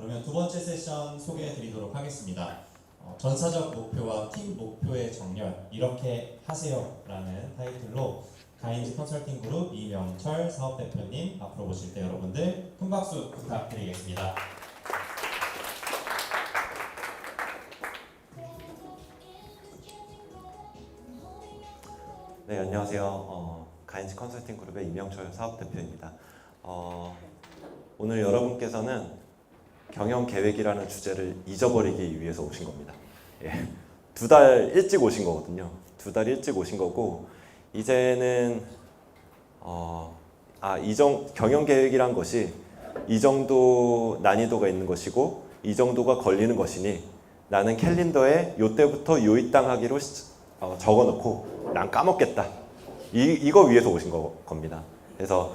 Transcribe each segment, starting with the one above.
그러면 두 번째 세션 소개해 드리도록 하겠습니다. 전사적 목표와 팀 목표의 정렬, 이렇게 하세요라는 타이틀로 가인즈 컨설팅 그룹 이명철 사업대표님 앞으로 모실 때 여러분들 큰 박수 부탁드리겠습니다. 네, 안녕하세요. 가인즈 컨설팅 그룹의 이명철 사업대표입니다. 오늘 여러분께서는 경영 계획이라는 주제를 잊어버리기 위해서 오신 겁니다. 예, 2달 일찍 오신 거거든요. 2달 일찍 오신 거고, 이제는 경영 계획이란 것이 이 정도 난이도가 있는 것이고 이 정도가 걸리는 것이니 나는 캘린더에 요때부터 요이땅 하기로 적어놓고 난 까먹겠다. 이거 위해서 오신 겁니다. 그래서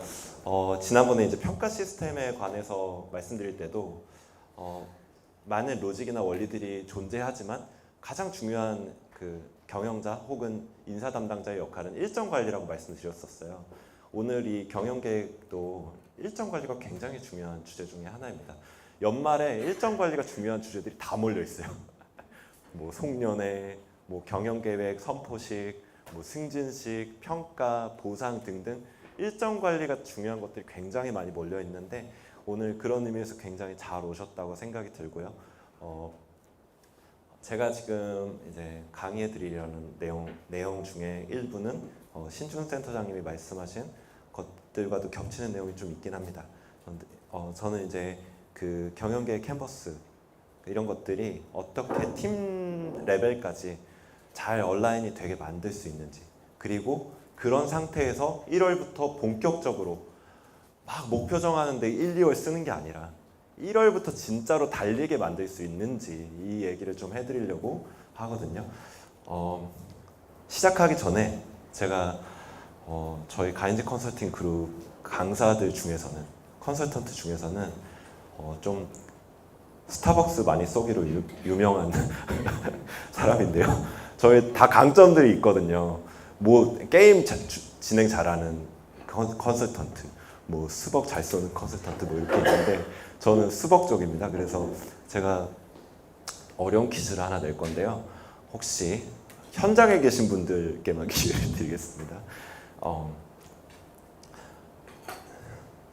지난번에 이제 평가 시스템에 관해서 말씀드릴 때도 많은 로직이나 원리들이 존재하지만 가장 중요한 그 경영자 혹은 인사 담당자의 역할은 일정 관리라고 말씀드렸었어요. 오늘 이 경영 계획도 일정 관리가 굉장히 중요한 주제 중에 하나입니다. 연말에 일정 관리가 중요한 주제들이 다 몰려 있어요. 뭐 송년회, 뭐 경영 계획 선포식, 뭐 승진식, 평가, 보상 등등 일정 관리가 중요한 것들이 굉장히 많이 몰려 있는데 오늘 그런 의미에서 굉장히 잘 오셨다고 생각이 들고요. 제가 지금 이제 강의해 드리려는 내용 중에 일부는 신준 센터장님이 말씀하신 것들과도 겹치는 내용이 좀 있긴 합니다. 저는 이제 그 경영계획 캔버스 이런 것들이 어떻게 팀 레벨까지 잘 얼라인이 되게 만들 수 있는지, 그리고 그런 상태에서 1월부터 본격적으로 막 목표 정하는데 1, 2월 쓰는 게 아니라 1월부터 진짜로 달리게 만들 수 있는지 이 얘기를 좀 해드리려고 하거든요. 시작하기 전에 제가 저희 가인즈 컨설팅 그룹 강사들 중에서는, 컨설턴트 중에서는 좀 스타벅스 많이 쏘기로 유명한 사람인데요. 저희 다 강점들이 있거든요. 뭐 게임 진행 잘하는 컨설턴트, 뭐 수벅 잘 쏘는 컨설턴트 뭐 이렇게 있는데 저는 수벅 쪽입니다. 그래서 제가 어려운 퀴즈를 하나 낼 건데요. 혹시 현장에 계신 분들께만 기회를 드리겠습니다.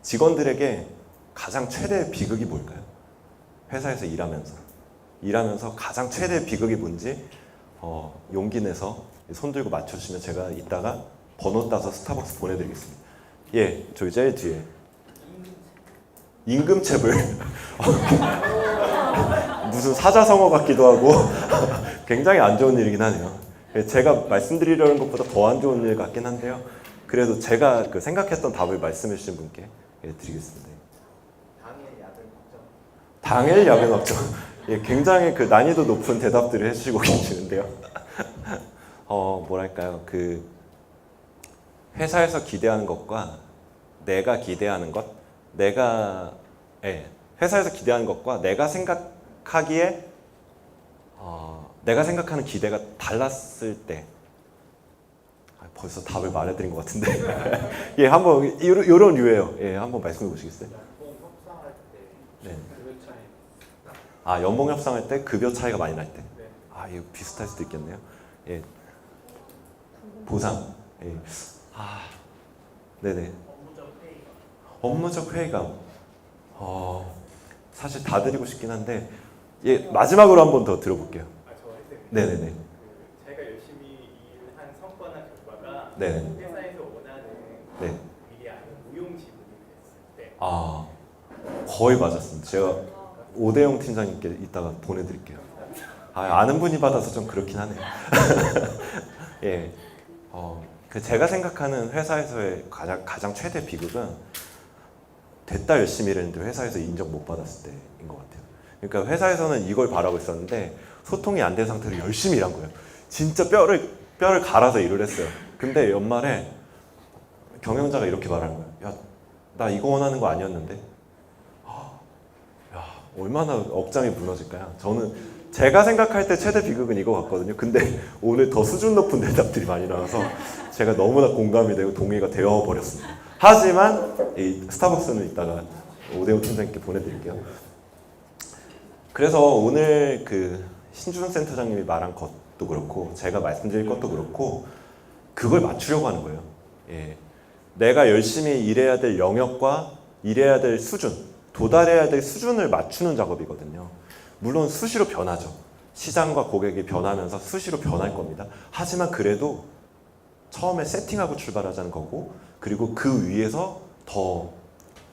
직원들에게 가장 최대의 비극이 뭘까요? 회사에서 일하면서 가장 최대의 비극이 뭔지 용기 내서 손 들고 맞춰주시면 제가 이따가 번호 따서 스타벅스 보내드리겠습니다. 예, 저기 제일 뒤에 임금체불. 무슨 사자성어 같기도 하고 굉장히 안 좋은 일이긴 하네요. 제가 말씀드리려는 것보다 더 안 좋은 일 같긴 한데요. 그래도 제가 그 생각했던 답을 말씀해 주신 분께 드리겠습니다. 당일 야근 업종. 예, 굉장히 그 난이도 높은 대답들을 해주시고 계시는데요. 뭐랄까요, 그 회사에서 기대하는 것과 내가 기대하는 것, 회사에서 기대하는 것과 내가 생각하기에 내가 생각하는 기대가 달랐을 때, 벌써 답을 말해드린 것 같은데, 예, 한번 이런 류예요. 예, 한번 말씀해 보시겠어요? 네. 연봉 협상할 때 급여 차이가 많이 날 때. 이거 비슷할 수도 있겠네요. 예. 보상. 예. 네네. 업무적 회의감. 사실 다 드리고 싶긴 한데, 예, 마지막으로 한 번 더 들어볼게요. 네네네. 제가 열심히 일한 성과나 결과가 네네. 회사에서 원하는 네. 일이 아닌 무용 지분이 됐을 때. 거의 맞았습니다. 제가 오대영 팀장님께 이따가 보내드릴게요. 아는 분이 받아서 좀 그렇긴 하네요. 예. 제가 생각하는 회사에서의 가장 최대 비극은 됐다 열심히 일했는데 회사에서 인정 못 받았을 때인 것 같아요. 그러니까 회사에서는 이걸 바라고 있었는데 소통이 안 된 상태로 열심히 일한 거예요. 진짜 뼈를 갈아서 일을 했어요. 근데 연말에 경영자가 이렇게 말하는 거예요. 야, 나 이거 원하는 거 아니었는데. 야, 얼마나 억장이 무너질까요? 저는 제가 생각할 때 최대 비극은 이거 같거든요. 근데 오늘 더 수준 높은 대답들이 많이 나와서 제가 너무나 공감이 되고 동의가 되어버렸습니다. 하지만 이 스타벅스는 이따가 오대훈 팀장님께 보내드릴게요. 그래서 오늘 그 신준 센터장님이 말한 것도 그렇고 제가 말씀드릴 것도 그렇고 그걸 맞추려고 하는 거예요. 예. 내가 열심히 일해야 될 영역과 일해야 될 수준, 도달해야 될 수준을 맞추는 작업이거든요. 물론 수시로 변하죠. 시장과 고객이 변하면서 수시로 변할 겁니다. 하지만 그래도 처음에 세팅하고 출발하자는 거고, 그리고 그 위에서 더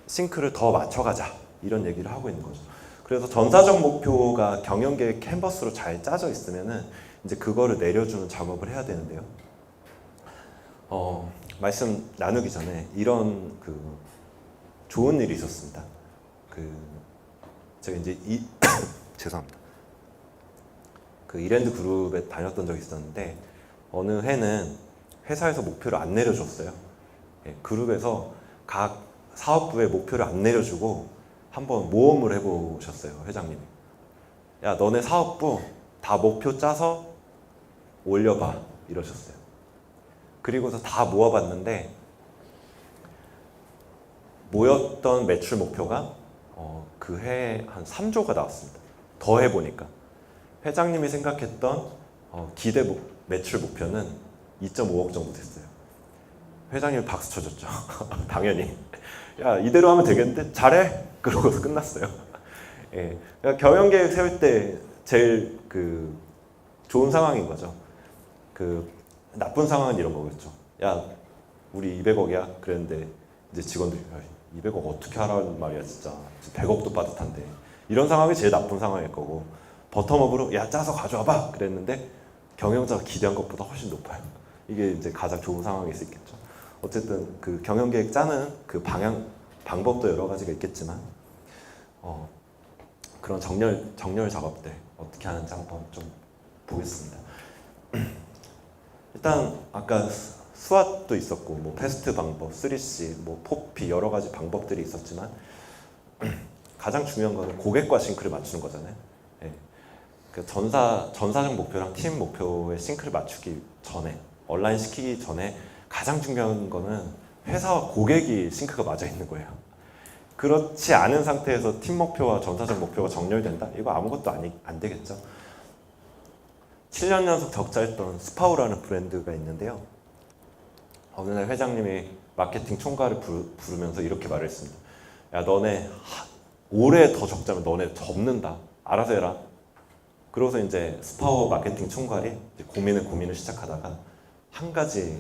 싱크를 더 맞춰가자 이런 얘기를 하고 있는 거죠. 그래서 전사적 목표가 경영계획 캔버스로 잘 짜져 있으면은 이제 그거를 내려주는 작업을 해야 되는데요. 말씀 나누기 전에 이런 그 좋은 일이 있었습니다. 그 제가 이제 죄송합니다. 그 이랜드 그룹에 다녔던 적이 있었는데 어느 해는 회사에서 목표를 안 내려줬어요. 예, 그룹에서 각 사업부의 목표를 안 내려주고 한번 모험을 해보셨어요, 회장님이. 야, 너네 사업부 다 목표 짜서 올려봐 이러셨어요. 그리고서 다 모아봤는데 모였던 매출 목표가 그 해에 한 3조가 나왔습니다. 더 해보니까 회장님이 생각했던 기대 매출 목표는 2.5억 정도 됐어요. 회장님이 박수 쳐줬죠. 당연히. 야, 이대로 하면 되겠는데? 잘해? 그러고서 끝났어요. 예. 그러니까 경영계획 세울 때 제일 그 좋은 상황인 거죠. 그 나쁜 상황은 이런 거겠죠. 야, 우리 200억이야. 그랬는데 이제 직원들이 200억 어떻게 하라는 말이야 진짜. 100억도 빠듯한데. 이런 상황이 제일 나쁜 상황일 거고, 버텀업으로 야 짜서 가져와봐 그랬는데 경영자가 기대한 것보다 훨씬 높아요. 이게 이제 가장 좋은 상황일 수 있겠죠. 어쨌든 그 경영계획 짜는 그 방법도 여러 가지가 있겠지만 그런 정렬 작업들 어떻게 하는지 한번 좀 보겠습니다. 일단 아까 스왓도 있었고 뭐 패스트 방법, 3C, 뭐 포피 여러 가지 방법들이 있었지만 가장 중요한 거는 고객과 싱크를 맞추는 거잖아요. 예. 그 전사적 목표랑 팀 목표의 싱크를 맞추기 전에, 온라인 시키기 전에 가장 중요한 거는 회사와 고객이 싱크가 맞아 있는 거예요. 그렇지 않은 상태에서 팀 목표와 전사적 목표가 정렬된다? 이거 아무것도 안 되겠죠. 7년 연속 적자했던 스파우라는 브랜드가 있는데요. 어느 날 회장님이 마케팅 총괄을 부르면서 이렇게 말을 했습니다. 야, 너네 올해 더 적자면 너네 접는다. 알아서 해라. 그러고서 이제 스파우 마케팅 총괄이 이제 고민을 시작하다가 한 가지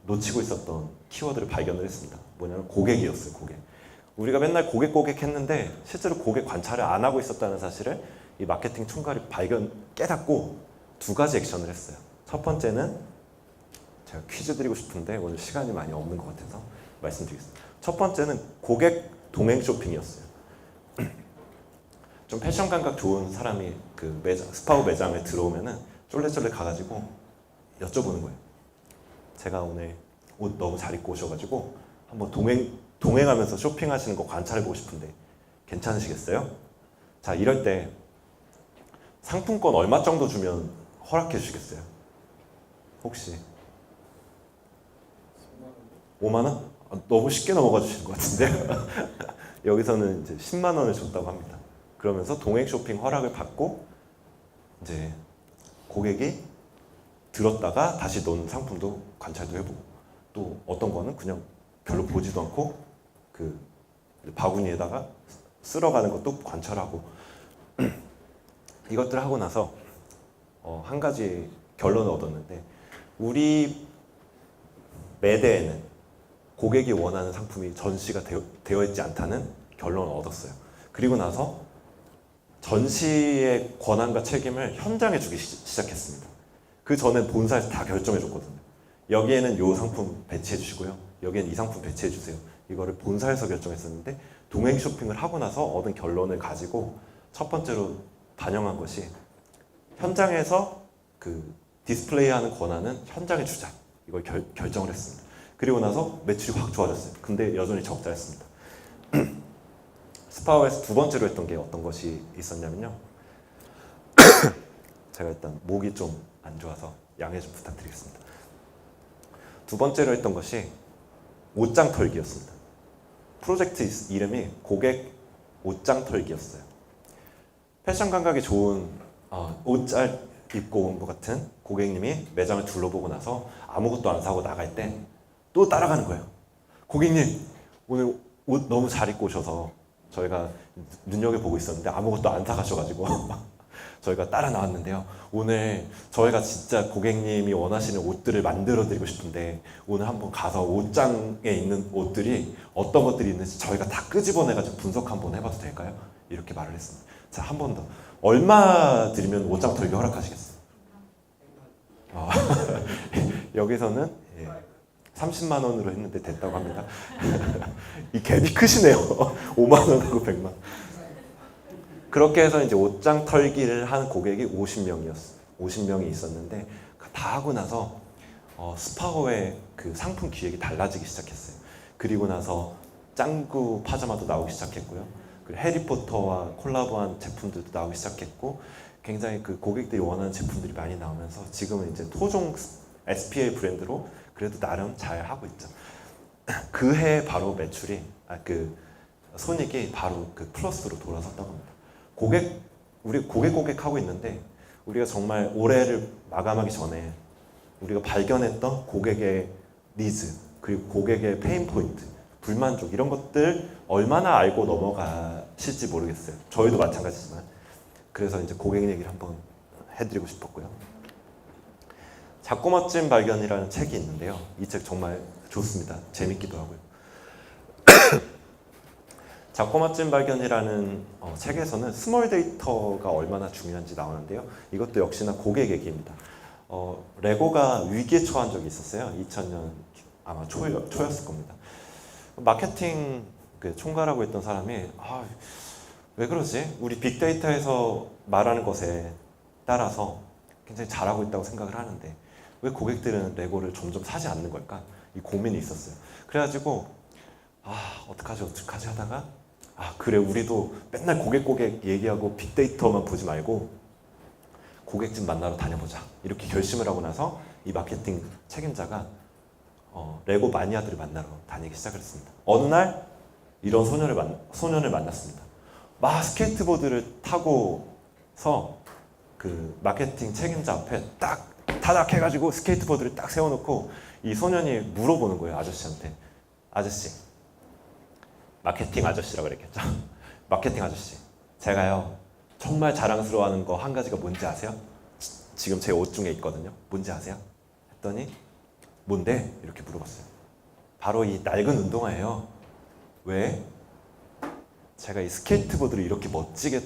놓치고 있었던 키워드를 발견을 했습니다. 뭐냐면 고객이었어요. 고객. 우리가 맨날 고객 했는데 실제로 고객 관찰을 안 하고 있었다는 사실을 이 마케팅 총괄이 깨닫고 두 가지 액션을 했어요. 첫 번째는 제가 퀴즈 드리고 싶은데 오늘 시간이 많이 없는 것 같아서 말씀드리겠습니다. 첫 번째는 고객 동행 쇼핑이었어요. 좀 패션 감각 좋은 사람이 그 스파우 매장에 들어오면은 쫄래쫄래 가가지고 여쭤보는 거예요. 제가 오늘 옷 너무 잘 입고 오셔가지고 한번 동행하면서 쇼핑하시는 거 관찰해보고 싶은데 괜찮으시겠어요? 자, 이럴 때 상품권 얼마 정도 주면 허락해 주시겠어요? 혹시 5만 원? 너무 쉽게 넘어가 주시는 것 같은데요. 여기서는 이제 10만 원을 줬다고 합니다. 그러면서 동행 쇼핑 허락을 받고 이제 고객이 들었다가 다시 넣은 상품도 관찰도 해보고, 또 어떤 거는 그냥 별로 보지도 않고 그 바구니에다가 쓸어가는 것도 관찰하고 이것들을 하고 나서 한 가지 결론을 얻었는데, 우리 매대에는 고객이 원하는 상품이 전시가 되어 있지 않다는 결론을 얻었어요. 그리고 나서 전시의 권한과 책임을 현장에 주기 시작했습니다. 그 전에 본사에서 다 결정해 줬거든요. 여기에는 이 상품 배치해 주시고요. 여기에는 이 상품 배치해 주세요. 이거를 본사에서 결정했었는데, 동행 쇼핑을 하고 나서 얻은 결론을 가지고 첫 번째로 반영한 것이 현장에서 그 디스플레이하는 권한은 현장에 주자. 이걸 결정을 했습니다. 그리고 나서 매출이 확 좋아졌어요. 근데 여전히 적자였습니다. 스파우에서 두 번째로 했던 게 어떤 것이 있었냐면요. 제가 일단 목이 좀 안 좋아서 양해 좀 부탁드리겠습니다. 두 번째로 했던 것이 옷장 털기였습니다. 프로젝트 이름이 고객 옷장 털기였어요. 패션 감각이 좋은 옷 잘 입고 온 것 같은 고객님이 매장을 둘러보고 나서 아무것도 안 사고 나갈 때 또 따라가는 거예요. 고객님 오늘 옷 너무 잘 입고 오셔서 저희가 눈여겨보고 있었는데 아무것도 안 사가셔가지고 저희가 따라 나왔는데요. 오늘 저희가 진짜 고객님이 원하시는 옷들을 만들어 드리고 싶은데 오늘 한번 가서 옷장에 있는 옷들이 어떤 것들이 있는지 저희가 다 끄집어내가지고 분석 한번 해봐도 될까요? 이렇게 말을 했습니다. 자, 한 번 더. 얼마 드리면 옷장 털기 허락하시겠어요? 여기서는 30만 원으로 했는데 됐다고 합니다. 이 갭이 크시네요. 5만 원하고 100만 원. 그렇게 해서 이제 옷장 털기를 한 고객이 50명이 있었는데 다 하고 나서 스파고의 그 상품 기획이 달라지기 시작했어요. 그리고 나서 짱구 파자마도 나오기 시작했고요. 그리고 해리포터와 콜라보한 제품들도 나오기 시작했고 굉장히 그 고객들이 원하는 제품들이 많이 나오면서 지금은 이제 토종 SPA 브랜드로 그래도 나름 잘 하고 있죠. 그 해 바로 매출이 그 손익이 바로 그 플러스로 돌아섰다고 합니다. 우리 고객 하고 있는데 우리가 정말 올해를 마감하기 전에 우리가 발견했던 고객의 니즈 그리고 고객의 페인 포인트, 불만족 이런 것들 얼마나 알고 넘어가실지 모르겠어요. 저희도 마찬가지지만 그래서 이제 고객 얘기를 한번 해드리고 싶었고요. 작고 멋진 발견이라는 책이 있는데요. 이 책 정말 좋습니다. 재밌기도 하고요. 작고 멋진 발견이라는 책에서는 스몰 데이터가 얼마나 중요한지 나오는데요. 이것도 역시나 고객 얘기입니다. 레고가 위기에 처한 적이 있었어요. 2000년 아마 초였을 겁니다. 마케팅 그 총괄하고 있던 사람이 왜 그러지? 우리 빅데이터에서 말하는 것에 따라서 굉장히 잘하고 있다고 생각을 하는데 왜 고객들은 레고를 점점 사지 않는 걸까? 이 고민이 있었어요. 그래가지고 어떡하지 하다가 그래 우리도 맨날 고객 얘기하고 빅데이터만 보지 말고 고객집 만나러 다녀보자 이렇게 결심을 하고 나서 이 마케팅 책임자가 레고 마니아들을 만나러 다니기 시작을 했습니다. 어느 날 이런 소년을 만났습니다. 막 스케이트보드를 타고서 그 마케팅 책임자 앞에 딱 타닥 해가지고 스케이트보드를 딱 세워놓고 이 소년이 물어보는 거예요. 아저씨한테. 아저씨, 마케팅 아저씨라고 그랬겠죠. 마케팅 아저씨, 제가요 정말 자랑스러워하는 거 한 가지가 뭔지 아세요? 지금 제 옷 중에 있거든요. 뭔지 아세요? 했더니 뭔데? 이렇게 물어봤어요. 바로 이 낡은 운동화예요. 왜? 제가 이 스케이트보드를 이렇게 멋지게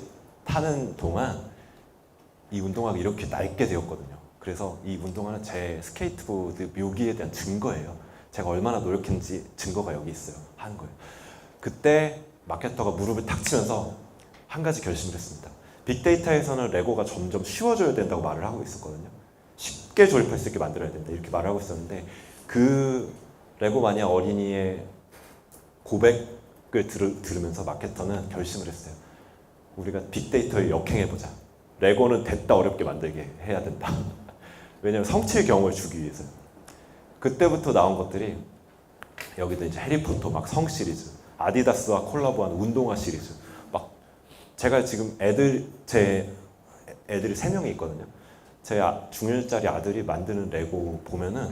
타는 동안 이 운동화가 이렇게 낡게 되었거든요. 그래서 이 운동화는 제 스케이트보드 묘기에 대한 증거예요. 제가 얼마나 노력했는지 증거가 여기 있어요. 하는 거예요. 그때 마케터가 무릎을 탁 치면서 한 가지 결심을 했습니다. 빅데이터에서는 레고가 점점 쉬워져야 된다고 말을 하고 있었거든요. 쉽게 조립할 수 있게 만들어야 된다 이렇게 말을 하고 있었는데 그 레고 마니아 어린이의 고백을 들으면서 마케터는 결심을 했어요. 우리가 빅데이터에 역행해보자. 레고는 됐다 어렵게 만들게 해야 된다. 왜냐하면 성취의 경험을 주기 위해서요. 그때부터 나온 것들이 여기도 이제 해리포터 막 성 시리즈, 아디다스와 콜라보한 운동화 시리즈, 막 제가 지금 제 애들이 3명이 있거든요. 제 중1짜리 아들이 만드는 레고 보면은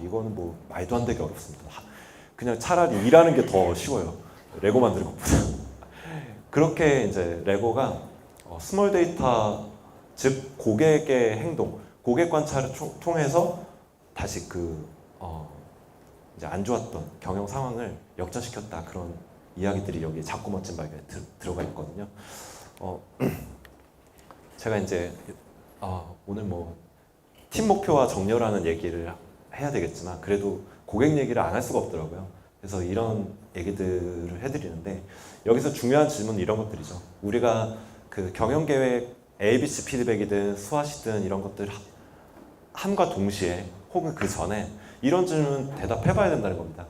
이거는 뭐 말도 안 되게 어렵습니다. 그냥 차라리 일하는 게 더 쉬워요. 레고 만드는 것보다. 그렇게 이제 레고가 스몰 데이터 즉 고객의 행동, 고객 관찰을 통해서 다시 이제 안 좋았던 경영 상황을 역전시켰다 그런 이야기들이 여기 작고 멋진 발견에 들어가 있거든요. 제가 이제 오늘 뭐 팀 목표와 정렬하는 얘기를 해야 되겠지만 그래도 고객 얘기를 안 할 수가 없더라고요. 그래서 이런 얘기들을 해드리는데 여기서 중요한 질문은 이런 것들이죠. 우리가 그 경영계획 ABC 피드백이든 수화시든 이런 것들 함과 동시에 혹은 그 전에 이런 질문 대답해봐야 된다는 겁니다.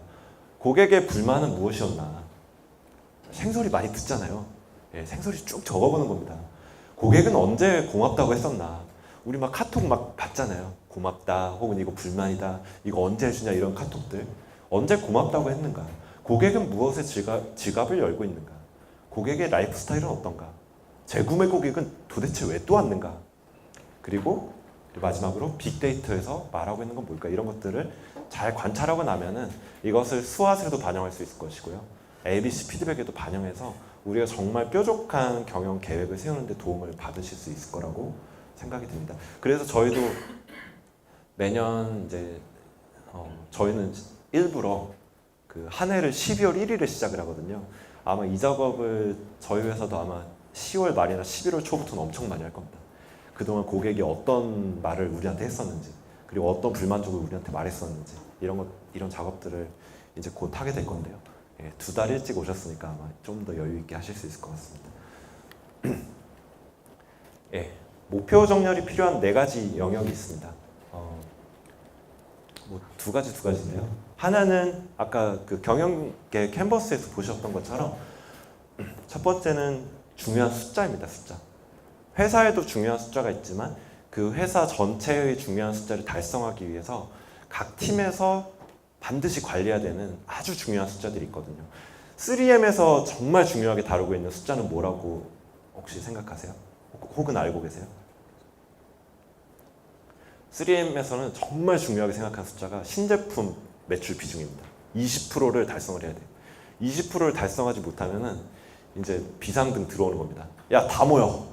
고객의 불만은 무엇이었나? 생소리 많이 듣잖아요. 생소리 쭉 적어보는 겁니다. 고객은 언제 고맙다고 했었나? 우리 막 카톡 막 받잖아요. 고맙다 혹은 이거 불만이다 이거 언제 해주냐 이런 카톡들 언제 고맙다고 했는가? 고객은 무엇에 지갑을 열고 있는가? 고객의 라이프 스타일은 어떤가? 재구매 고객은 도대체 왜 또 왔는가? 그리고 마지막으로 빅데이터에서 말하고 있는 건 뭘까? 이런 것들을 잘 관찰하고 나면은 이것을 스왓에도 반영할 수 있을 것이고요. ABC 피드백에도 반영해서 우리가 정말 뾰족한 경영 계획을 세우는데 도움을 받으실 수 있을 거라고 생각이 듭니다. 그래서 저희도 매년 이제 저희는 일부러 그 한 해를 12월 1일에 시작을 하거든요. 아마 이 작업을 저희 회사도 아마 10월 말이나 11월 초부터는 엄청 많이 할 겁니다. 그동안 고객이 어떤 말을 우리한테 했었는지, 그리고 어떤 불만족을 우리한테 말했었는지 이런 작업들을 이제 곧 하게 될 건데요. 예, 2달 일찍 오셨으니까 아마 좀 더 여유 있게 하실 수 있을 것 같습니다. 예, 목표 정렬이 필요한 4가지 영역이 있습니다. 뭐 두 가지인데요. 하나는 아까 그 경영계 캔버스에서 보셨던 것처럼 첫 번째는 중요한 숫자입니다. 숫자. 회사에도 중요한 숫자가 있지만 그 회사 전체의 중요한 숫자를 달성하기 위해서 각 팀에서 반드시 관리해야 되는 아주 중요한 숫자들이 있거든요. 3M에서 정말 중요하게 다루고 있는 숫자는 뭐라고 혹시 생각하세요? 혹은 알고 계세요? 3M에서는 정말 중요하게 생각한 숫자가 신제품 매출 비중입니다. 20%를 달성을 해야 돼요. 20%를 달성하지 못하면은 이제 비상등 들어오는 겁니다. 야, 다 모여.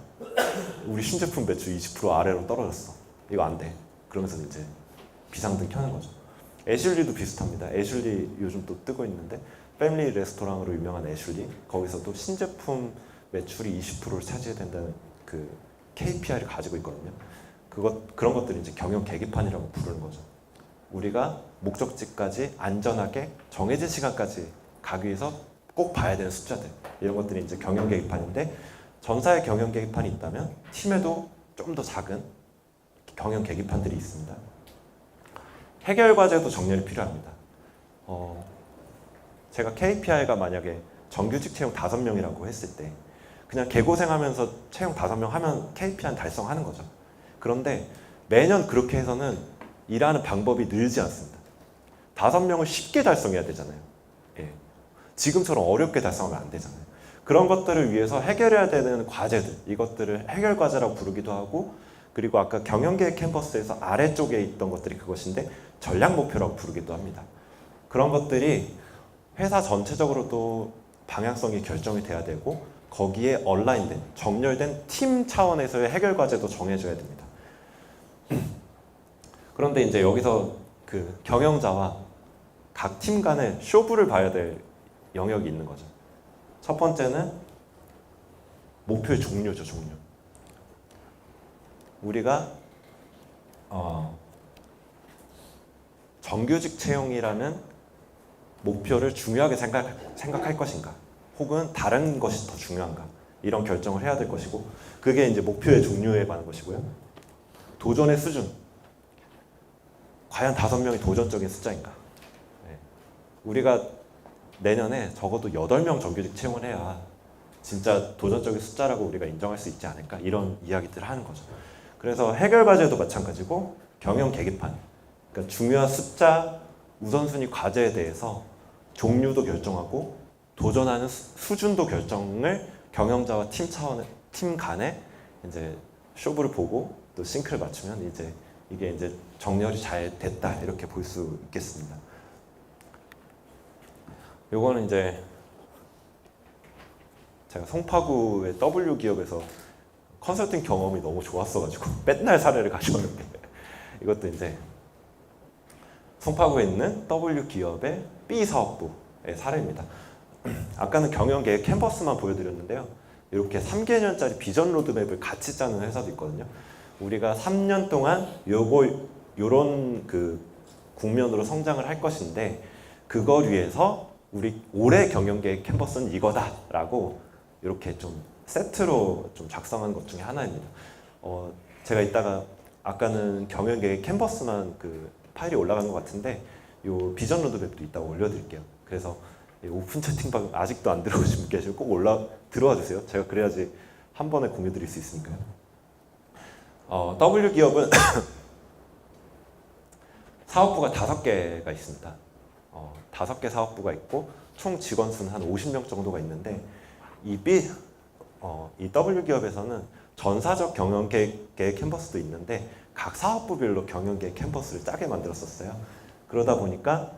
우리 신제품 매출 20% 아래로 떨어졌어. 이거 안 돼. 그러면서 이제 비상등 켜는 거죠. 애슐리도 비슷합니다. 애슐리 요즘 또 뜨고 있는데 패밀리 레스토랑으로 유명한 애슐리, 거기서도 신제품 매출이 20%를 차지해야 된다는 그 KPI를 가지고 있거든요. 그런 것들이 이제 경영 계기판이라고 부르는 거죠. 우리가 목적지까지 안전하게 정해진 시간까지 가기 위해서 꼭 봐야 되는 숫자들, 이런 것들이 이제 경영 계기판인데, 전사의 경영 계기판이 있다면 팀에도 좀 더 작은 경영 계기판들이 있습니다. 해결 과제도 정렬이 필요합니다. 제가 KPI가 만약에 정규직 채용 5명이라고 했을 때 그냥 개고생하면서 채용 5명 하면 KPI는 달성하는 거죠. 그런데 매년 그렇게 해서는 일하는 방법이 늘지 않습니다. 5명을 쉽게 달성해야 되잖아요. 예. 지금처럼 어렵게 달성하면 안 되잖아요. 그런 것들을 위해서 해결해야 되는 과제들, 이것들을 해결 과제라고 부르기도 하고, 그리고 아까 경영계획 캔버스에서 아래쪽에 있던 것들이 그것인데 전략 목표라고 부르기도 합니다. 그런 것들이 회사 전체적으로도 방향성이 결정이 돼야 되고, 거기에 얼라인된, 정렬된 팀 차원에서의 해결 과제도 정해져야 됩니다. 그런데 이제 여기서 그 경영자와 각 팀 간의 쇼부를 봐야 될 영역이 있는 거죠. 첫 번째는 목표의 종류죠, 종류. 우리가 정규직 채용이라는 목표를 중요하게 생각할 것인가, 혹은 다른 것이 더 중요한가, 이런 결정을 해야 될 것이고, 그게 이제 목표의 종류에 관한 것이고요. 도전의 수준, 과연 5명이 도전적인 숫자인가. 네. 우리가 내년에 적어도 8명 정규직 채용을 해야 진짜 도전적인 숫자라고 우리가 인정할 수 있지 않을까, 이런 이야기들을 하는 거죠. 그래서 해결 과제도 마찬가지고 경영 계기판, 그러니까 중요한 숫자, 우선순위 과제에 대해서 종류도 결정하고 도전하는 수준도 결정을 경영자와 팀 간에 이제 쇼부를 보고 또 싱크를 맞추면 이제 이게 이제 정렬이 잘 됐다, 이렇게 볼 수 있겠습니다. 요거는 이제 제가 송파구의 W 기업에서 컨설팅 경험이 너무 좋았어가지고 맨날 사례를 가져왔는데, 이것도 이제 송파구에 있는 W 기업의 B 사업부의 사례입니다. 아까는 경영계획 캔버스만 보여드렸는데요. 이렇게 3개년짜리 비전 로드맵을 같이 짜는 회사도 있거든요. 우리가 3년 동안 요런 그 국면으로 성장을 할 것인데, 그걸 위해서 우리 올해 경영계획 캔버스는 이거다라고 이렇게 좀 세트로 좀 작성한 것 중에 하나입니다. 제가 이따가 아까는 경영계획 캔버스만 그 파일이 올라간 것 같은데, 요 비전 로드맵도 이따가 올려드릴게요. 그래서 오픈 채팅방 아직도 안 들어오신 분 계시면 꼭 들어와 주세요. 제가 그래야지 한 번에 공유 드릴 수 있으니까요. W 기업은 사업부가 5개가 있습니다. 5개 사업부가 있고 총 직원 수는 한 50명 정도가 있는데, 이 이 W기업에서는 전사적 경영계획 캔버스도 있는데 각 사업부별로 경영계획 캔버스를 짜게 만들었었어요. 그러다 보니까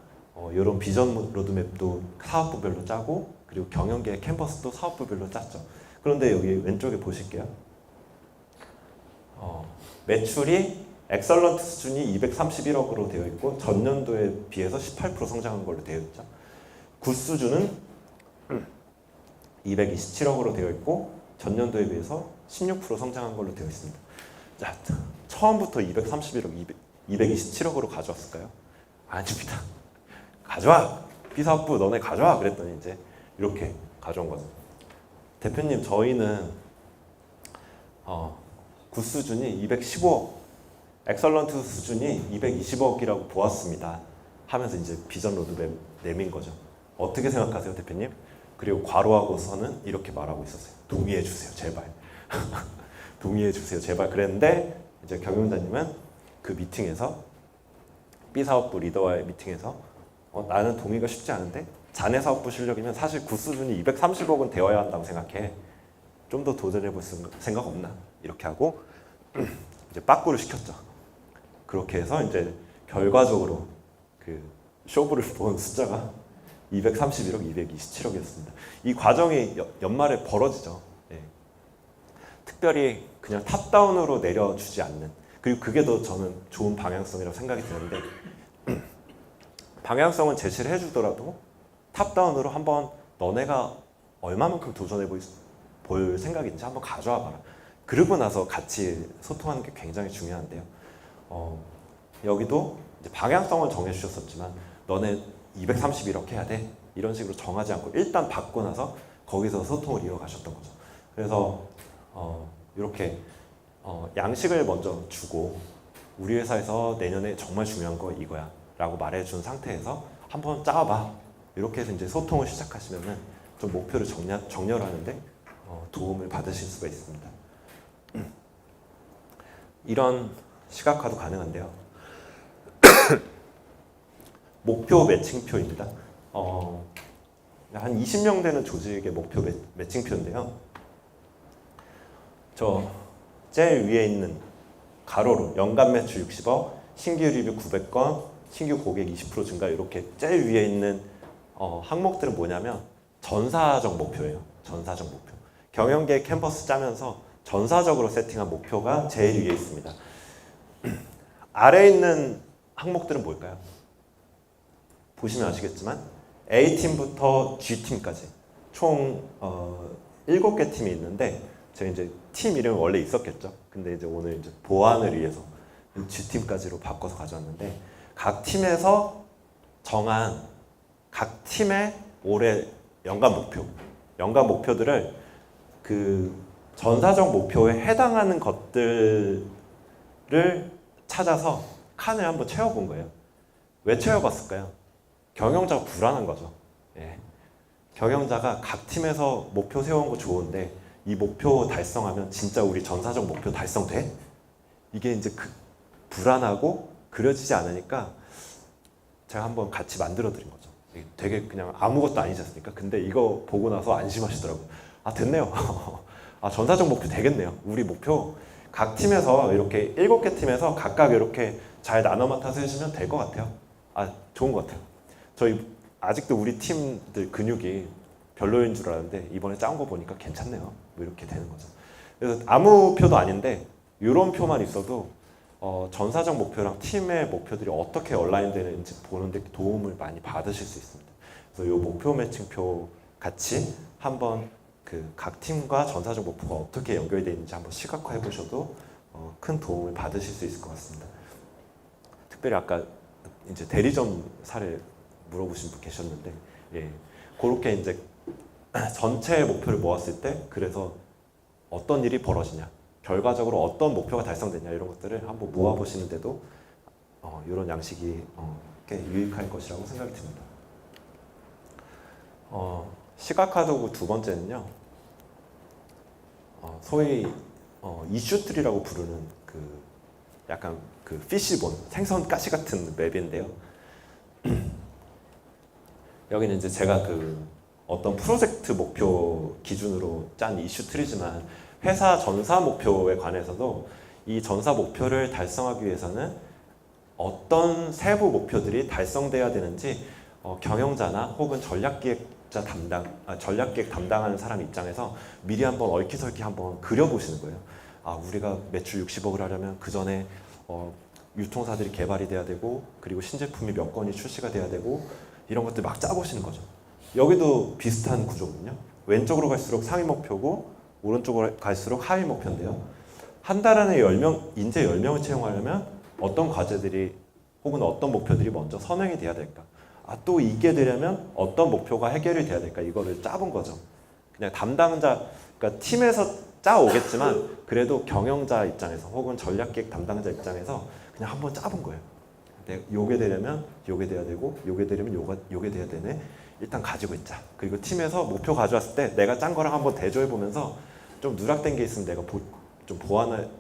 이런 비전 로드맵도 사업부별로 짜고 그리고 경영계획 캔버스도 사업부별로 짰죠. 그런데 여기 왼쪽에 보실게요. 매출이 엑설런트 수준이 231억으로 되어 있고 전년도에 비해서 18% 성장한 걸로 되어 있죠. 굿 수준은 227억으로 되어 있고 전년도에 비해서 16% 성장한 걸로 되어 있습니다. 자, 처음부터 231억, 227억으로 가져왔을까요? 아닙니다. 가져와! B사업부 너네 가져와! 그랬더니 이제 이렇게 가져온 거죠. 대표님 저희는 굿 수준이 215억, 엑설런트 수준이 220억이라고 보았습니다. 하면서 이제 비전 로드맵 내민 거죠. 어떻게 생각하세요, 대표님? 그리고 괄호하고서는 이렇게 말하고 있었어요. 동의해 주세요, 제발. 동의해 주세요, 제발. 그랬는데 이제 경영자님은 그 미팅에서 B 사업부 리더와의 미팅에서 나는 동의가 쉽지 않은데 자네 사업부 실력이면 사실 굿 수준이 230억은 되어야 한다고 생각해. 좀 더 도전해 볼 생각 없나? 이렇게 하고 이제 빠꾸를 시켰죠. 그렇게 해서 이제 결과적으로 그 쇼부를 본 숫자가 231억, 227억이었습니다. 이 과정이 연말에 벌어지죠. 예. 특별히 그냥 탑다운으로 내려주지 않는, 그리고 그게 더 저는 좋은 방향성이라고 생각이 드는데 방향성은 제시를 해주더라도 탑다운으로 한번 너네가 얼마만큼 도전해 볼 생각인지 한번 가져와 봐라. 그러고 나서 같이 소통하는 게 굉장히 중요한데요. 여기도 이제 방향성을 정해주셨었지만 너네 231억 해야 돼. 이런 식으로 정하지 않고 일단 받고 나서 거기서 소통을 이어가셨던 거죠. 그래서 이렇게 양식을 먼저 주고 우리 회사에서 내년에 정말 중요한 거 이거야 라고 말해준 상태에서 한번 짜봐. 이렇게 해서 이제 소통을 시작하시면은 좀 목표를 정렬하는데 도움을 받으실 수가 있습니다. 이런 시각화도 가능한데요. 목표 매칭표입니다. 한 20명 되는 조직의 목표 매칭표인데요. 저 제일 위에 있는 가로로 연간 매출 60억, 신규 리뷰 900건, 신규 고객 20% 증가 이렇게 제일 위에 있는 항목들은 뭐냐면 전사적 목표예요. 전사적 목표. 경영계획 캔버스 짜면서 전사적으로 세팅한 목표가 제일 위에 있습니다. 아래에 있는 항목들은 뭘까요? 보시면 아시겠지만 A팀부터 G팀까지 총 7개 팀이 있는데 제가 이제 팀 이름이 원래 있었겠죠. 근데 이제 오늘 이제 보완을 위해서 G팀까지로 바꿔서 가져왔는데 각 팀에서 정한 각 팀의 올해 연간 목표들을 그 전사적 목표에 해당하는 것들을 찾아서 칸을 한번 채워본 거예요. 왜 채워봤을까요? 경영자가 불안한 거죠. 예. 경영자가 각 팀에서 목표 세운 거 좋은데 이 목표 달성하면 진짜 우리 전사적 목표 달성돼? 이게 이제 불안하고 그려지지 않으니까 제가 한번 같이 만들어 드린 거죠. 되게 그냥 아무것도 아니지 않습니까? 근데 이거 보고 나서 안심하시더라고요. 아 됐네요. 아 전사적 목표 되겠네요. 우리 목표 각 팀에서 이렇게 7개 팀에서 각각 이렇게 잘 나눠 맡아서 해주면 될 것 같아요. 아 좋은 것 같아요. 저희 아직도 우리 팀들 근육이 별로인 줄 알았는데 이번에 짠 거 보니까 괜찮네요. 뭐 이렇게 되는 거죠. 그래서 아무 표도 아닌데 이런 표만 있어도 전사적 목표랑 팀의 목표들이 어떻게 얼라인 되는지 보는 데 도움을 많이 받으실 수 있습니다. 그래서 이 목표 매칭표 같이 한번 그 각 팀과 전사적 목표가 어떻게 연결되어 있는지 한번 시각화해 보셔도 큰 도움을 받으실 수 있을 것 같습니다. 특별히 아까 이제 대리점 사례 물어보신 분 계셨는데, 예, 그렇게 이제 전체 목표를 모았을 때 그래서 어떤 일이 벌어지냐, 결과적으로 어떤 목표가 달성되냐 이런 것들을 한번 모아보시는데도 이런 양식이 꽤 유익할 것이라고 생각이 듭니다. 시각화 도구 두 번째는요. 소위 이슈트리라고 부르는 그 약간 그 피시본, 생선 가시 같은 맵인데요. 여기는 이제 제가 그 어떤 프로젝트 목표 기준으로 짠 이슈 트리지만 회사 전사 목표에 관해서도 이 전사 목표를 달성하기 위해서는 어떤 세부 목표들이 달성돼야 되는지 경영자나 혹은 전략기획 담당하는 사람 입장에서 미리 한번 얼키설키 한번 그려보시는 거예요. 우리가 매출 60억을 하려면 그 전에 유통사들이 개발이 돼야 되고 그리고 신제품이 몇 건이 출시가 돼야 되고 이런 것들 막 짜보시는 거죠. 여기도 비슷한 구조거든요. 왼쪽으로 갈수록 상위 목표고 오른쪽으로 갈수록 하위 목표인데요. 한 달 안에 10명, 인재 10명을 채용하려면 어떤 과제들이 혹은 어떤 목표들이 먼저 선행이 돼야 될까? 또 이게 되려면 어떤 목표가 해결이 돼야 될까? 이거를 짜본 거죠. 그냥 담당자, 그러니까 팀에서 짜오겠지만 그래도 경영자 입장에서 혹은 전략기획 담당자 입장에서 그냥 한번 짜본 거예요. 요게 되려면 요게 돼야 되고 요게 되려면 요게 돼야 되네. 일단 가지고 있자. 그리고 팀에서 목표 가져왔을 때 내가 짠 거랑 한번 대조해 보면서 좀 누락된 게 있으면 내가 좀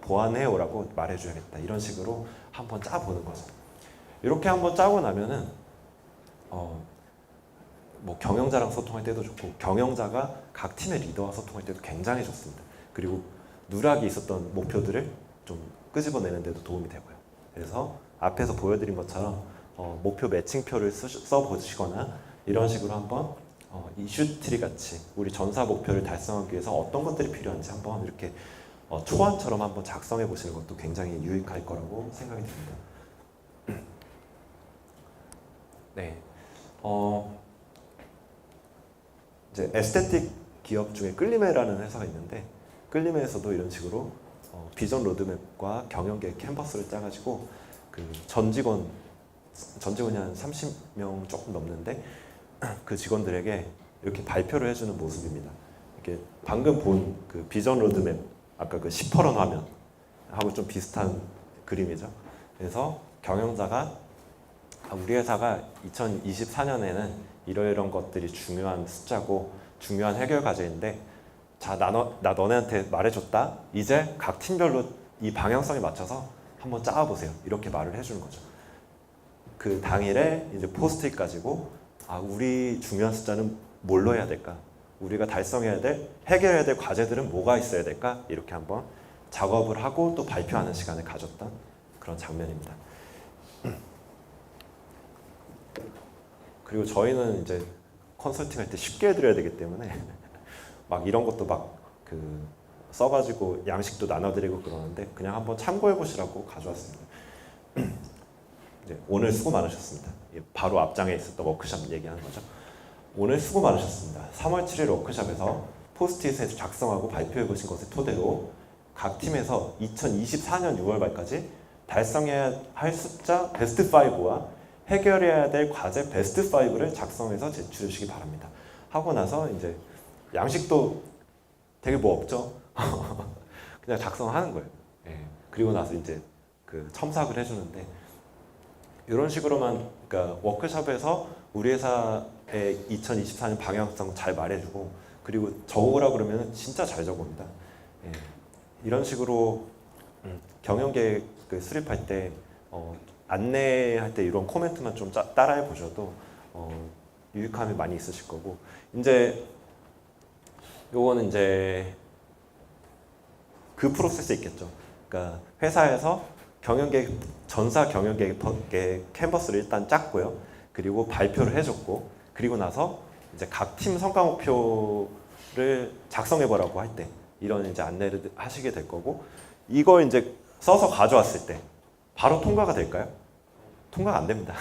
보완해오라고 말해줘야겠다. 이런 식으로 한번 짜보는 거죠. 이렇게 한번 짜고 나면은 뭐 경영자랑 소통할 때도 좋고 경영자가 각 팀의 리더와 소통할 때도 굉장히 좋습니다. 그리고 누락이 있었던 목표들을 좀 끄집어내는 데도 도움이 되고요. 그래서 앞에서 보여드린 것처럼 목표 매칭표를 써보시거나 이런 식으로 한번 이슈트리 같이 우리 전사 목표를 달성하기 위해서 어떤 것들이 필요한지 한번 이렇게 초안처럼 한번 작성해 보시는 것도 굉장히 유익할 거라고 생각이 듭니다. 네, 이제 에스테틱 기업 중에 끌리메라는 회사가 있는데 끌리메에서도 이런 식으로 비전 로드맵과 경영계획 캔버스를 짜가지고 그 전 직원이 한 30명 조금 넘는데 그 직원들에게 이렇게 발표를 해주는 모습입니다. 이렇게 방금 본 그 비전 로드맵 아까 그 10%런 화면 하고 좀 비슷한 그림이죠. 그래서 경영자가 우리 회사가 2024년에는 이러이런 것들이 중요한 숫자고 중요한 해결 과제인데 자, 나 너네한테 말해줬다. 이제 각 팀별로 이 방향성에 맞춰서 한번 짜보세요. 이렇게 말을 해주는 거죠. 그 당일에 이제 포스트잇 가지고 우리 중요한 숫자는 뭘로 해야 될까? 우리가 달성해야 될, 해결해야 될 과제들은 뭐가 있어야 될까? 이렇게 한번 작업을 하고 또 발표하는 시간을 가졌던 그런 장면입니다. 그리고 저희는 이제 컨설팅 할 때 쉽게 해드려야 되기 때문에 막 이런 것도 막 써가지고 양식도 나눠드리고 그러는데 그냥 한번 참고해 보시라고 가져왔습니다. 오늘 수고 많으셨습니다. 바로 앞장에 있었던 워크숍 얘기하는 거죠. 오늘 수고 많으셨습니다. 3월 7일 워크숍에서 포스트잇에 작성하고 발표해 보신 것을 토대로 각 팀에서 2024년 6월 말까지 달성해야 할 숫자 베스트 5와 해결해야 될 과제 베스트 5를 작성해서 제출해 주시기 바랍니다. 하고 나서 이제 양식도 되게 뭐 없죠. 그냥 작성하는 거예요. 그리고 나서 이제 그 첨삭을 해주는데 이런 식으로만 그러니까 워크숍에서 우리 회사의 2024년 방향성 잘 말해주고 그리고 적으라 그러면 진짜 잘 적습니다. 이런 식으로 경영계획 수립할 때 안내할 때 이런 코멘트만 좀 따라해 보셔도 유익함이 많이 있으실 거고 이제 요거는 이제 그 프로세스 있겠죠. 그러니까 회사에서 전사 경영계획 캔버스를 일단 짰고요. 그리고 발표를 해줬고 그리고 나서 이제 각 팀 성과 목표를 작성해 보라고 할 때 이런 이제 안내를 하시게 될 거고 이걸 이제 써서 가져왔을 때 바로 통과가 될까요? 통과가 안 됩니다.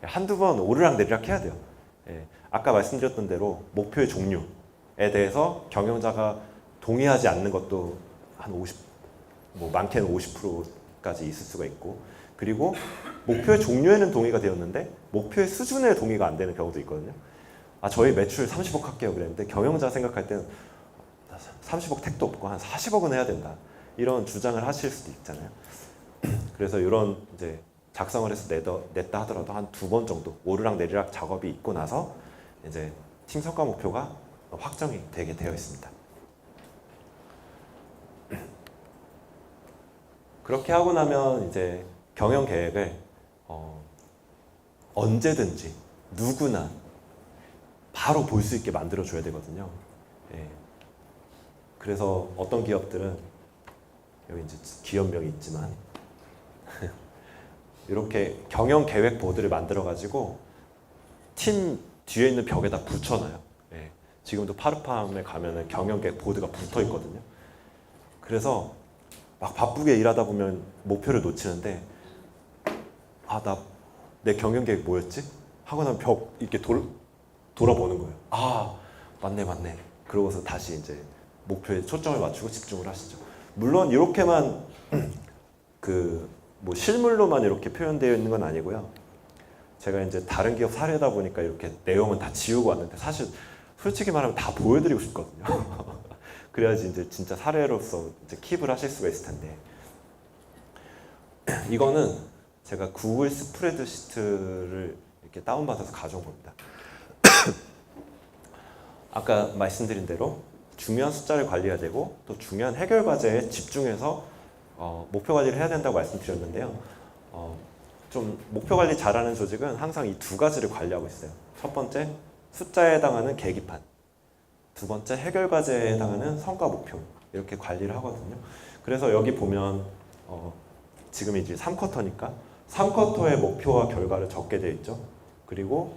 한두 번 오르락내리락 해야 돼요. 아까 말씀드렸던 대로 목표의 종류에 대해서 경영자가 동의하지 않는 것도 한 50, 뭐 많게는 50%까지 있을 수가 있고 그리고 목표의 종류에는 동의가 되었는데 목표의 수준에 동의가 안 되는 경우도 있거든요. 저희 매출 30억 할게요 그랬는데 경영자 생각할 때는 30억 택도 없고 한 40억은 해야 된다. 이런 주장을 하실 수도 있잖아요. 그래서 이런 이제 작성을 해서 냈다 하더라도 한 2번 정도 오르락내리락 작업이 있고 나서 이제 팀 성과 목표가 확정이 되게 되어 있습니다. 그렇게 하고 나면 이제 경영 계획을 언제든지 누구나 바로 볼 수 있게 만들어 줘야 되거든요. 예. 그래서 어떤 기업들은 여기 이제 기업명이 있지만 이렇게 경영 계획 보드를 만들어 가지고 팀 뒤에 있는 벽에다 붙여놔요. 예. 지금도 파르팜에 가면은 경영 계획 보드가 붙어 있거든요. 그래서 막 바쁘게 일하다 보면 목표를 놓치는데 아, 나 내 경영 계획 뭐였지? 하고 나면 벽 이렇게 돌아보는 거예요. 아, 맞네. 그러고서 다시 이제 목표에 초점을 맞추고 집중을 하시죠. 물론 이렇게만 그 뭐 실물로만 이렇게 표현되어 있는 건 아니고요. 제가 이제 다른 기업 사례다 보니까 이렇게 내용은 다 지우고 왔는데 사실 솔직히 말하면 다 보여드리고 싶거든요. 그래야지 이제 진짜 사례로서 이제 킵을 하실 수가 있을 텐데 이거는 제가 구글 스프레드시트를 이렇게 다운받아서 가져온 겁니다. 아까 말씀드린 대로 중요한 숫자를 관리해야 되고 또 중요한 해결 과제에 집중해서 목표 관리를 해야 된다고 말씀드렸는데요. 좀 목표 관리 잘하는 조직은 항상 이 두 가지를 관리하고 있어요. 첫 번째, 숫자에 해당하는 계기판. 두 번째, 해결 과제에 해당하는 성과 목표. 이렇게 관리를 하거든요. 그래서 여기 보면 지금 이제 3쿼터니까 3쿼터의 목표와 결과를 적게 되어 있죠. 그리고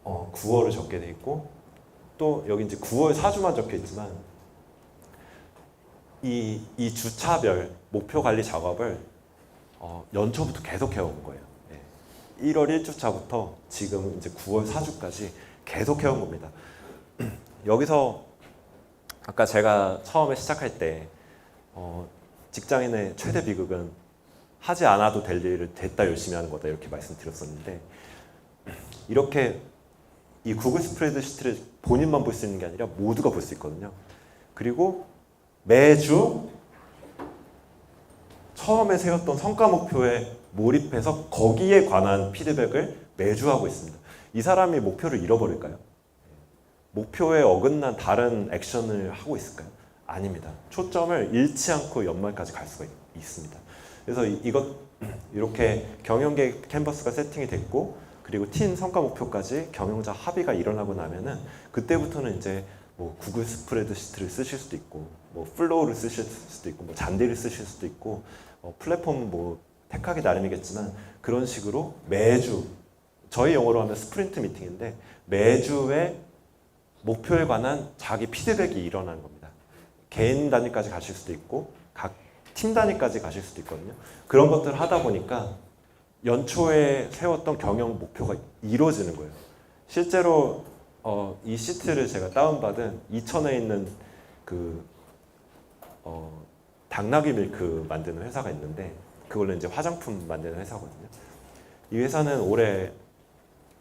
9월을 적게 되어 있고 또 여기 이제 9월 4주만 적혀 있지만 이 주차별 목표 관리 작업을 연초부터 계속 해온 거예요. 1월 1주차부터 지금 이제 9월 4주까지 계속 해온 겁니다. 여기서 아까 제가 처음에 시작할 때 직장인의 최대 비극은 하지 않아도 될 일을 됐다 열심히 하는 거다 이렇게 말씀드렸었는데 이렇게 이 구글 스프레드시트를 본인만 볼 수 있는 게 아니라 모두가 볼 수 있거든요. 그리고 매주 처음에 세웠던 성과 목표에 몰입해서 거기에 관한 피드백을 매주 하고 있습니다. 이 사람이 목표를 잃어버릴까요? 목표에 어긋난 다른 액션을 하고 있을까요? 아닙니다. 초점을 잃지 않고 연말까지 갈 수가 있습니다. 그래서 이렇게 경영계획 캔버스가 세팅이 됐고 그리고 팀 성과 목표까지 경영자 합의가 일어나고 나면은 그때부터는 이제 뭐 구글 스프레드시트를 쓰실 수도 있고 뭐 플로우를 쓰실 수도 있고 뭐 잔디를 쓰실 수도 있고 플랫폼 뭐 택하기 나름이겠지만 그런 식으로 매주 저희 영어로 하면 스프린트 미팅인데 매주의 목표에 관한 자기 피드백이 일어나는 겁니다. 개인 단위까지 가실 수도 있고 각 팀 단위까지 가실 수도 있거든요. 그런 것들을 하다 보니까 연초에 세웠던 경영 목표가 이루어지는 거예요. 실제로 이 시트를 제가 다운받은 이천에 있는 그 당나귀 밀크 만드는 회사가 있는데 그걸로 이제 화장품 만드는 회사거든요. 이 회사는 올해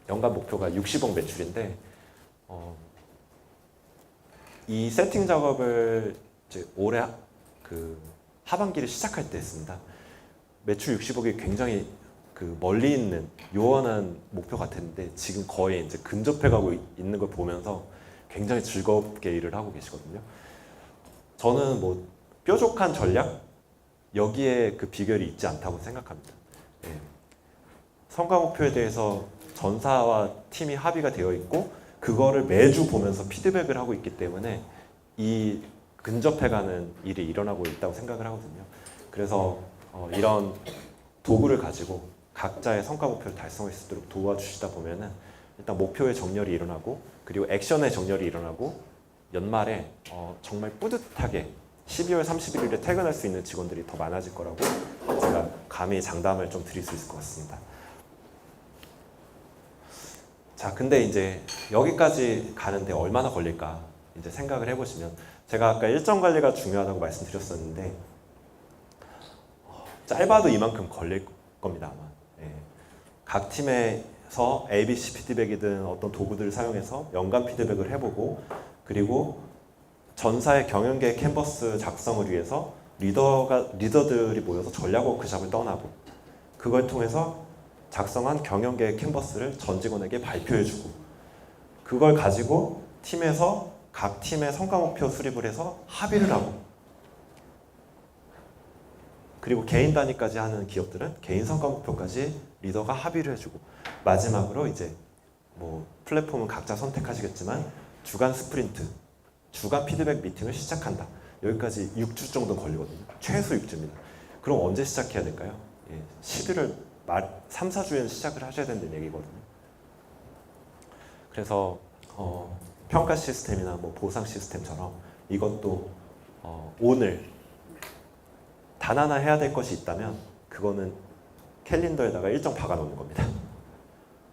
연간 목표가 60억 매출인데 이 세팅 작업을 이제 올해 그 하반기를 시작할 때 했습니다. 매출 60억이 굉장히 그 멀리 있는 요원한 목표 같았는데 지금 거의 이제 근접해가고 있는 걸 보면서 굉장히 즐겁게 일을 하고 계시거든요. 저는 뭐 뾰족한 전략 여기에 그 비결이 있지 않다고 생각합니다. 예. 성과 목표에 대해서 전사와 팀이 합의가 되어 있고 그거를 매주 보면서 피드백을 하고 있기 때문에 이 근접해가는 일이 일어나고 있다고 생각을 하거든요. 그래서 이런 도구를 가지고 각자의 성과 목표를 달성할 수 있도록 도와주시다 보면은 일단 목표의 정렬이 일어나고 그리고 액션의 정렬이 일어나고 연말에 정말 뿌듯하게 12월 31일에 퇴근할 수 있는 직원들이 더 많아질 거라고 제가 감히 장담을 좀 드릴 수 있을 것 같습니다. 자, 근데 이제 여기까지 가는데 얼마나 걸릴까 이제 생각을 해보시면 제가 아까 일정 관리가 중요하다고 말씀드렸었는데 짧아도 이만큼 걸릴 겁니다 아마. 예. 각 팀에서 ABC 피드백이든 어떤 도구들을 사용해서 연간 피드백을 해보고 그리고 전사의 경영계획 캔버스 작성을 위해서 리더들이 모여서 전략 워크숍을 떠나고 그걸 통해서 작성한 경영계획 캔버스를 전 직원에게 발표해주고 그걸 가지고 팀에서 각 팀의 성과 목표 수립을 해서 합의를 하고 그리고 개인 단위까지 하는 기업들은 개인 성과 목표까지 리더가 합의를 해주고 마지막으로 이제 뭐 플랫폼은 각자 선택하시겠지만 주간 스프린트, 주간 피드백 미팅을 시작한다. 여기까지 6주 정도 걸리거든요. 최소 6주입니다. 그럼 언제 시작해야 될까요? 11월 말 3, 4주에는 시작을 하셔야 된다는 얘기거든요. 그래서 평가 시스템이나 뭐 보상 시스템처럼 이것도 오늘 단 하나 해야 될 것이 있다면 그거는 캘린더에다가 일정 박아놓는 겁니다.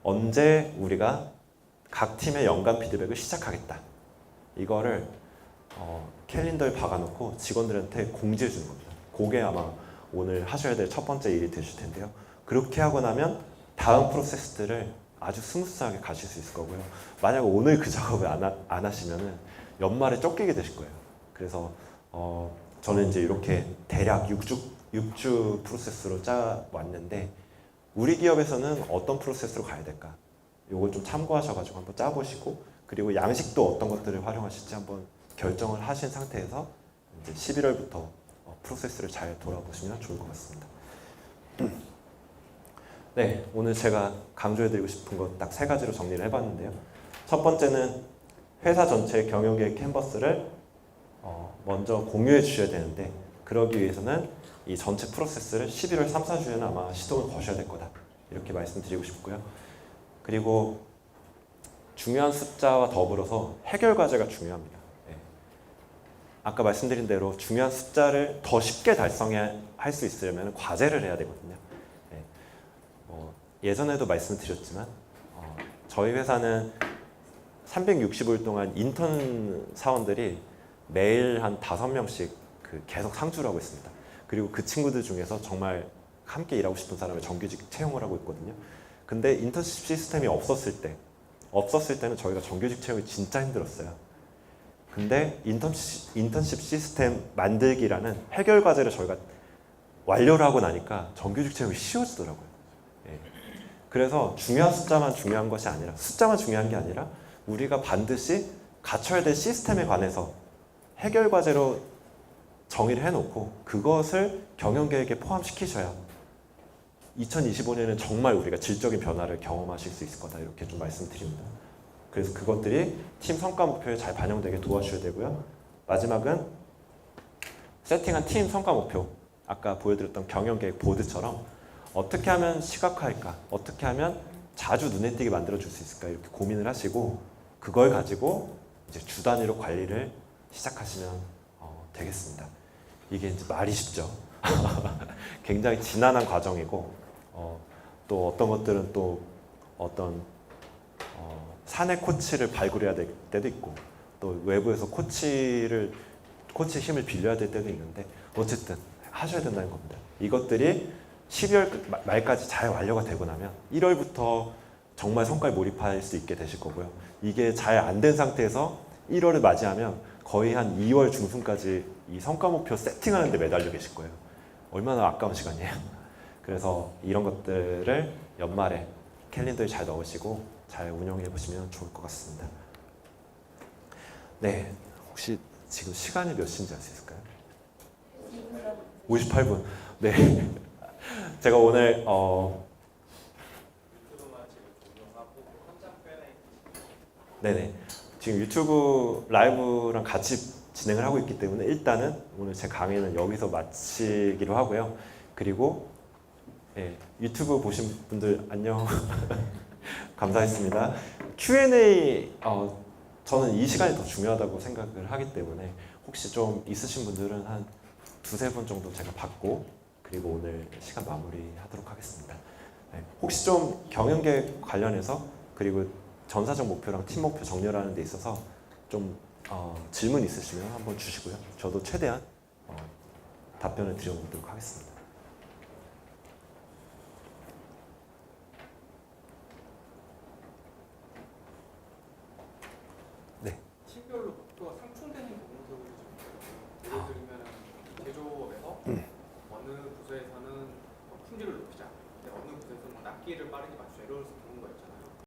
언제 우리가 각 팀의 연간 피드백을 시작하겠다. 이거를 캘린더에 박아놓고 직원들한테 공지해 주는 겁니다. 그게 아마 오늘 하셔야 될 첫 번째 일이 되실 텐데요. 그렇게 하고 나면 다음 프로세스들을 아주 스무스하게 가실 수 있을 거고요. 만약 오늘 그 작업을 안 하시면은 연말에 쫓기게 되실 거예요. 그래서 저는 이제 이렇게 대략 6주 프로세스로 짜 왔는데 우리 기업에서는 어떤 프로세스로 가야 될까? 요걸 좀 참고하셔가지고 한번 짜보시고 그리고 양식도 어떤 것들을 활용하실지 한번 결정을 하신 상태에서 이제 11월부터 프로세스를 잘 돌아보시면 좋을 것 같습니다. 네, 오늘 제가 강조해드리고 싶은 것 딱 3가지로 정리를 해봤는데요. 첫 번째는 회사 전체의 경영계획 캔버스를 먼저 공유해 주셔야 되는데 그러기 위해서는 이 전체 프로세스를 11월 3, 4주에는 아마 시동을 거셔야 될 거다. 이렇게 말씀드리고 싶고요. 그리고 중요한 숫자와 더불어서 해결 과제가 중요합니다. 네. 아까 말씀드린 대로 중요한 숫자를 더 쉽게 달성할 수 있으려면 과제를 해야 되거든요. 네. 예전에도 말씀드렸지만 저희 회사는 365일 동안 인턴 사원들이 매일 한 5명씩 계속 상주를 하고 있습니다. 그리고 그 친구들 중에서 정말 함께 일하고 싶은 사람을 정규직 채용을 하고 있거든요. 근데 인턴십 시스템이 없었을 때는 저희가 정규직 채용이 진짜 힘들었어요. 근데 인턴십 시스템 만들기라는 해결 과제를 저희가 완료를 하고 나니까 정규직 채용이 쉬워지더라고요. 예. 그래서 중요한 숫자만 중요한 것이 아니라 숫자만 중요한 게 아니라 우리가 반드시 갖춰야 될 시스템에 관해서 해결 과제로 정의를 해놓고 그것을 경영계획에 포함시키셔야 2025년에는 정말 우리가 질적인 변화를 경험하실 수 있을 거다 이렇게 좀 말씀드립니다. 그래서 그것들이 팀 성과 목표에 잘 반영되게 도와주셔야 되고요. 마지막은 세팅한 팀 성과 목표 아까 보여드렸던 경영계획 보드처럼 어떻게 하면 시각화할까? 어떻게 하면 자주 눈에 띄게 만들어줄 수 있을까? 이렇게 고민을 하시고 그걸 가지고 이제 주 단위로 관리를 시작하시면 되겠습니다. 이게 이제 말이 쉽죠. 굉장히 지난한 과정이고 또 어떤 것들은 또 어떤 사내 코치를 발굴해야 될 때도 있고 또 외부에서 코치의 힘을 빌려야 될 때도 있는데 어쨌든 하셔야 된다는 겁니다. 이것들이 12월 말까지 잘 완료가 되고 나면 1월부터 정말 성과에 몰입할 수 있게 되실 거고요. 이게 잘 안 된 상태에서 1월을 맞이하면 거의 한 2월 중순까지 이 성과 목표 세팅하는 데 매달려 계실 거예요. 얼마나 아까운 시간이에요. 그래서 이런 것들을 연말에 캘린더에 잘 넣으시고 잘 운영해 보시면 좋을 것 같습니다. 네, 혹시 지금 시간이 몇 시인지 알 수 있을까요? 58분. 네, 제가 오늘 네네 지금 유튜브 라이브랑 같이 진행을 하고 있기 때문에 일단은 오늘 제 강의는 여기서 마치기로 하고요. 그리고 유튜브 보신 분들 안녕. 감사했습니다. Q&A 저는 이 시간이 더 중요하다고 생각을 하기 때문에 혹시 좀 있으신 분들은 한 두세 분 정도 제가 받고 그리고 오늘 시간 마무리하도록 하겠습니다. 혹시 좀 경영계획 관련해서 그리고 전사적 목표랑 팀 목표 정렬하는 데 있어서 좀 질문 있으시면 한번 주시고요. 저도 최대한 답변을 드려보도록 하겠습니다. 팀별로 목표가 상충되는